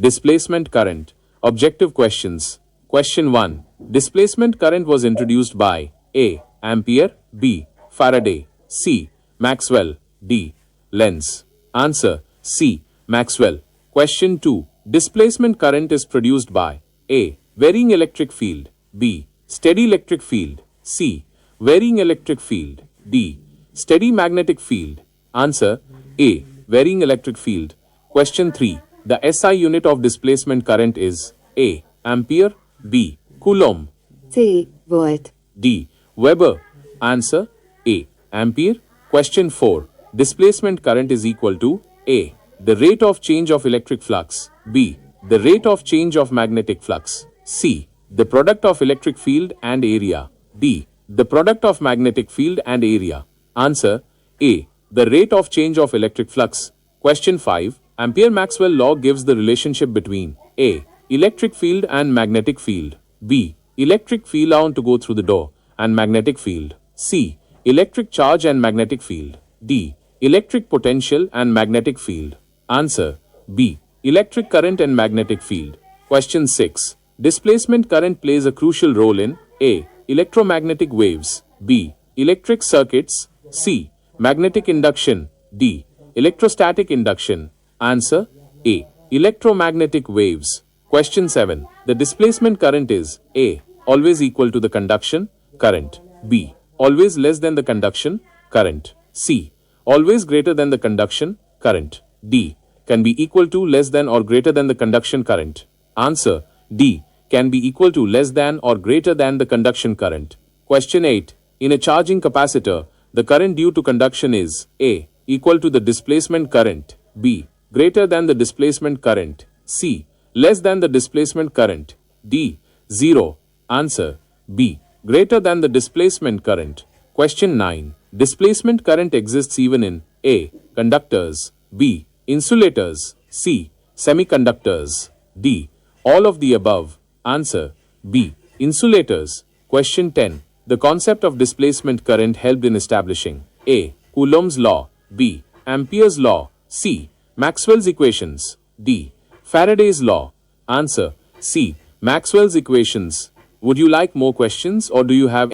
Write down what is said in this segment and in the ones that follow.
Displacement current. Objective questions. Question 1. Displacement current was introduced by A. Ampere, B. Faraday, C. Maxwell, D. Lenz. Answer C. Maxwell. Question 2. Displacement current is produced by A. Varying electric field, B. Steady electric field, C. Varying electric field, D. Steady magnetic field. Answer A. Varying electric field. Question 3. The SI unit of displacement current is A. Ampere, B. Coulomb, C. Volt. D. Weber. Answer A. Ampere. Question 4. Displacement current is equal to A. The rate of change of electric flux, B. The rate of change of magnetic flux, C. The product of electric field and area, D. The product of magnetic field and area. Answer A. The rate of change of electric flux. Question 5. Ampere-Maxwell law gives the relationship between A. Electric field and magnetic field, B. Electric field on to go through the door and magnetic field, C. Electric charge and magnetic field, D. Electric potential and magnetic field. Answer B. Electric current and magnetic field. Question 6. Displacement current plays a crucial role in A. Electromagnetic waves, B. Electric circuits, C. Magnetic induction, D. Electrostatic induction. Answer A. Electromagnetic waves. Question 7. The displacement current is A. Always equal to the conduction current, B. Always less than the conduction current, C. Always greater than the conduction current, D. Can be equal to, less than or greater than the conduction current. Answer D. Can be equal to, less than or greater than the conduction current. Question 8. In a charging capacitor, the current due to conduction is A. Equal to the displacement current, B. Greater than the displacement current, C. Less than the displacement current, D. 0. Answer B. Greater than the displacement current. Question 9. Displacement current exists even in A. Conductors, B. Insulators, C. Semiconductors, D. All of the above. Answer B. Insulators. Question 10. The concept of displacement current helped in establishing A. Coulomb's law, B. Ampere's law, C. Maxwell's equations, D. Faraday's law. Answer C. Maxwell's equations. Would you like more questions or do you have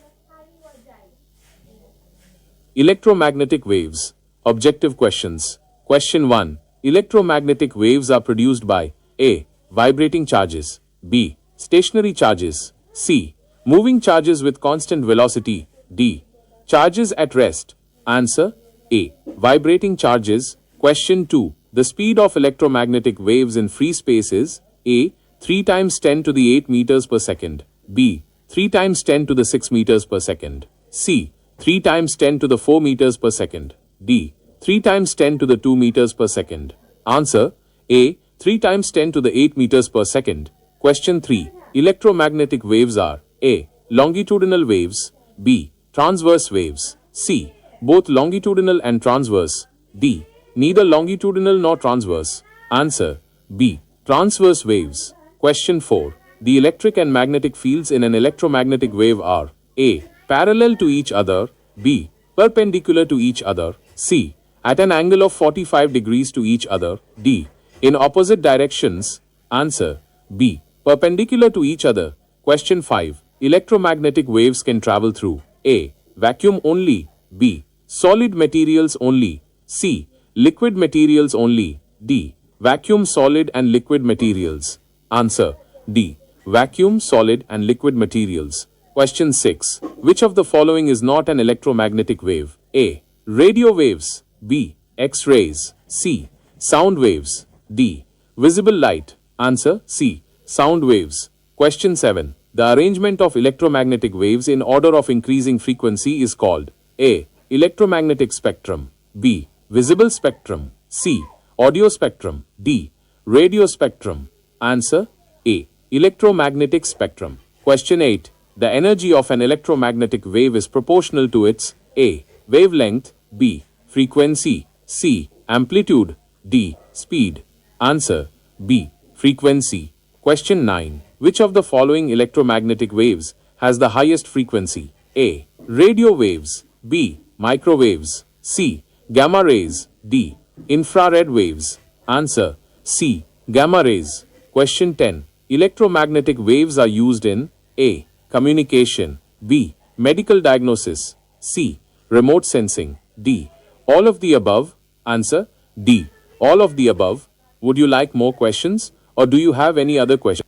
electromagnetic waves? Objective questions. Question 1. Electromagnetic waves are produced by A. Vibrating charges, B. Stationary charges, C. Moving charges with constant velocity, D. Charges at rest. Answer A. Vibrating charges. Question 2. The speed of electromagnetic waves in free space is A. 3 times 10 to the 8 meters per second, B. 3 times 10 to the 6 meters per second, C. 3 times 10 to the 4 meters per second, D. 3 times 10 to the 2 meters per second. Answer A. 3 times 10 to the 8 meters per second. Question 3. Electromagnetic waves are A. Longitudinal waves, B. Transverse waves, C. Both longitudinal and transverse, D. Neither longitudinal nor transverse. Answer B. Transverse waves. Question 4. The electric and magnetic fields in an electromagnetic wave are A. Parallel to each other, B. Perpendicular to each other, C. At an angle of 45 degrees to each other, D. In opposite directions. Answer B. Perpendicular to each other. Question 5. Electromagnetic waves can travel through A. Vacuum only, B. Solid materials only, C. Liquid materials only, D. Vacuum, solid and liquid materials. Answer D. Vacuum, solid and liquid materials. Question 6. Which of the following is not an electromagnetic wave? A. Radio waves, B. X-rays, C. Sound waves, D. Visible light. Answer C. Sound waves. Question 7. The arrangement of electromagnetic waves in order of increasing frequency is called A. Electromagnetic spectrum, B. Visible spectrum, C. Audio spectrum, D. Radio spectrum. Answer A. Electromagnetic spectrum. Question 8. The energy of an electromagnetic wave is proportional to its A. Wavelength, B. Frequency, C. Amplitude, D. Speed. Answer B. Frequency. Question 9. Which of the following electromagnetic waves has the highest frequency? A. Radio waves, B. Microwaves, C. Gamma rays, D. Infrared waves. Answer C. Gamma rays. Question 10. Electromagnetic waves are used in A. Communication, B. Medical diagnosis, C. Remote sensing, D. All of the above. Answer D. All of the above. Would you like more questions or do you have any other question?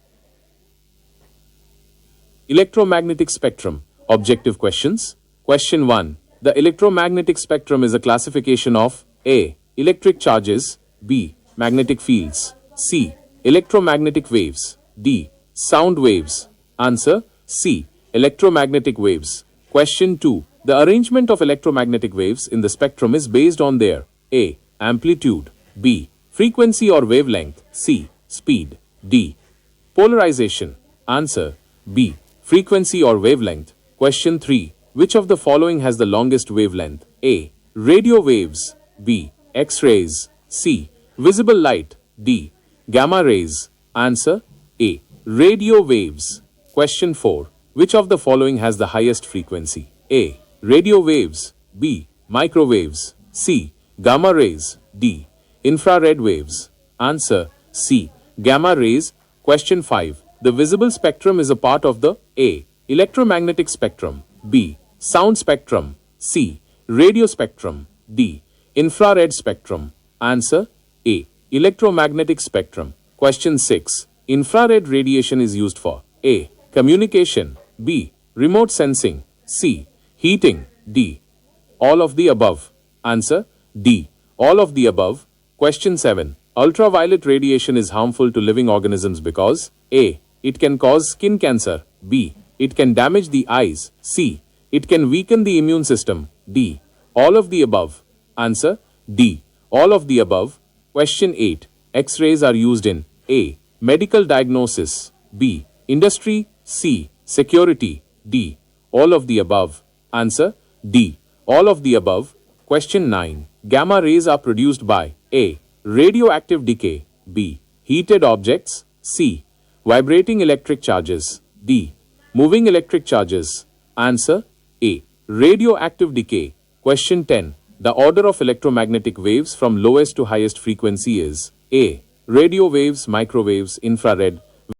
Electromagnetic spectrum. Objective questions. Question 1. The electromagnetic spectrum is a classification of A. Electric charges, B. Magnetic fields, C. Electromagnetic waves, D. Sound waves. Answer C. Electromagnetic waves. Question 2. The arrangement of electromagnetic waves in the spectrum is based on their A. Amplitude, B. Frequency or wavelength, C. Speed, D. Polarization. Answer B. Frequency or wavelength. Question 3. Which of the following has the longest wavelength? A. Radio waves, B. X-rays, C. Visible light, D. Gamma rays. Answer A. Radio waves. Question 4. Which of the following has the highest frequency? A. Radio waves, B. Microwaves, C. Gamma rays, D. Infrared waves. Answer C. Gamma rays. Question 5. The visible spectrum is a part of the A. Electromagnetic spectrum, B. Sound spectrum, C. Radio spectrum, D. Infrared spectrum. Answer A. Electromagnetic spectrum. Question 6. Infrared radiation is used for A. Communication, B. Remote sensing, C. Heating, D. All of the above. Answer D. All of the above. Question 7. Ultraviolet radiation is harmful to living organisms because A. It can cause skin cancer, B. It can damage the eyes, C. It can weaken the immune system, D. All of the above. Answer D. All of the above. Question 8. X-rays are used in A. Medical diagnosis, B. Industry, C. Security, D. All of the above. Answer D. All of the above. Question 9. Gamma rays are produced by A. Radioactive decay, B. Heated objects, C. Vibrating electric charges, D. Moving electric charges. Answer A. Radioactive decay. Question 10. The order of electromagnetic waves from lowest to highest frequency is A. Radio waves, microwaves, infrared,